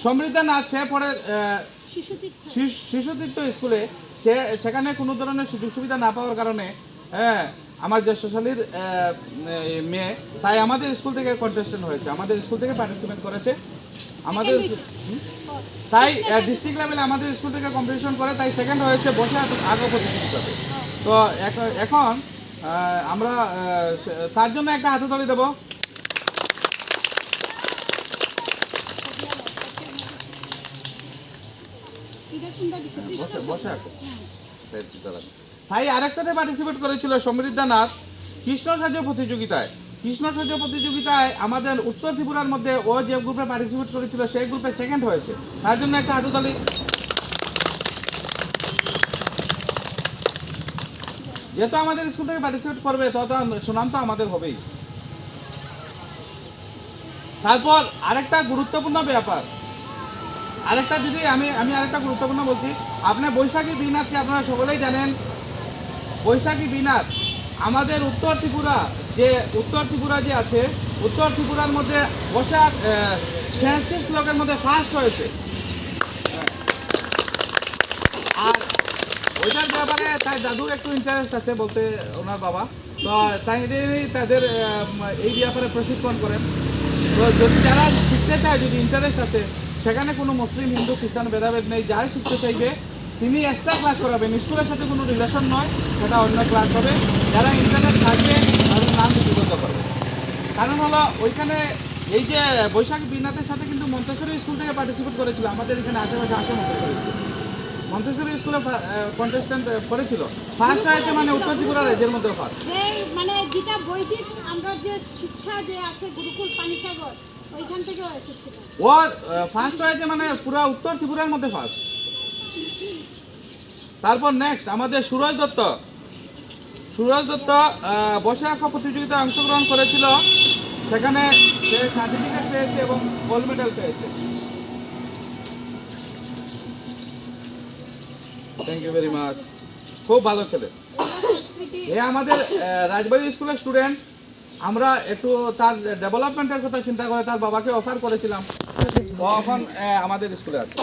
সমৃদ্ধা নাথ সে পড়ে শিশুতীর্থ স্কুলে। সেখানে কোনো ধরনের সুযোগ সুবিধা না পাওয়ার কারণে আমার জ্যেষ্ঠশালীর মেয়ে তাই আমাদের স্কুল থেকে কন্টেস্টেন্ট হয়েছে, আমাদের স্কুল থেকে পার্টিসিপেট করেছে। আমাদের তাই ডিস্ট্রিক্ট লেভেলে আমাদের স্কুল থেকে কম্পিটিশন করে, তাই সেকেন্ড হয়েছে বসে আগে প্রতিযোগিতাতে। তো এখন আমরা তার জন্য একটা হাততালি দেবো। তাই আরেকটাতে পার্টিসিপেট করেছিল সমৃদ্ধা নাথ কৃষ্ণ সাহায্য প্রতিযোগিতায়। কৃষ্ণ সাহায্য প্রতিযোগিতায় আমাদের উত্তর ত্রিপুরার মধ্যে ও যে গ্রুপে পার্টিসিপেট করেছিল সেই গ্রুপে সেকেন্ড হয়েছে, তার জন্য একটা হাততালি। যেহেতু আমাদের স্কুল থেকে পার্টিসিপেট করবে তত সুনাম তো আমাদের হবেই। তারপর আরেকটা গুরুত্বপূর্ণ ব্যাপার, আরেকটা যদি আমি আরেকটা গুরুত্বপূর্ণ বলছি, আপনি বৈশাখী বীরনাথকে আপনারা সকলেই জানেন। বৈশাখী বীরনাথ আমাদের উত্তর ত্রিপুরা যে আছে, উত্তর ত্রিপুরার মধ্যে বৈশাখ সংস্কৃত শ্লোকের মধ্যে ফার্স্ট হয়েছে। আর ওইটার ব্যাপারে তাই দাদুর একটু ইন্টারেস্ট আছে বলতে, ওনার বাবা তো তাই তাদের এই ব্যাপারে প্রশিক্ষণ করেন। তো যদি যারা শিখতে চায়, যদি ইন্টারেস্ট আছে, সেখানে কোনো মুসলিম হিন্দু খ্রিস্টান ভেদাভেদ নেই। যারা শিখতে চাইবে তিনি এক্সট্রা ক্লাস করাবেন, স্কুলের সাথে কোনো রিলেশন নয়, সেটা অন্য ক্লাস হবে। যারা ইন্টারেস্ট থাকবে তাদের নাম লিপিবদ্ধ করবে। কারণ হলো ওইখানে এই যে বৈশাখী বীরনাথের সাথে কিন্তু মন্তেশ্বরী স্কুল থেকে পার্টিসিপেট করেছিল। আমাদের এখানে আশেপাশে আছে মন্তেশ্বরী স্কুলে কন্টেস্টেন্ট করেছিল, ফার্স্ট হয়েছে, মানে উত্তর ত্রিপুরা রাজ্যের মধ্যে ফার্স্ট। মানে যেটা বৈদিক আমরা যে শিক্ষা যে আছে গুরুকুল পানিসাগর ওইখান থেকে এসেছিল, ও ফার্স্ট হয়েছে, মানে পুরো উত্তর ত্রিপুরার মধ্যে ফার্স্ট। তারপর নেক্সট আমাদের সুরজ দত্ত বসে আঁকা প্রতিযোগিতায় অংশগ্রহণ করেছিল। সেখানে সে সার্টিফিকেট পেয়েছে এবং গোল্ড মেডেল পেয়েছে। থ্যাংক ইউ ভেরি মাচ, খুব ভালো ছেলে। এ আমাদের রাজবাড়ি স্কুলের স্টুডেন্ট। আমরা একটু তার ডেভেলপমেন্টের কথা চিন্তা করে তার বাবাকে অফার করেছিলাম, ও এখন আমাদের স্কুলে আছে।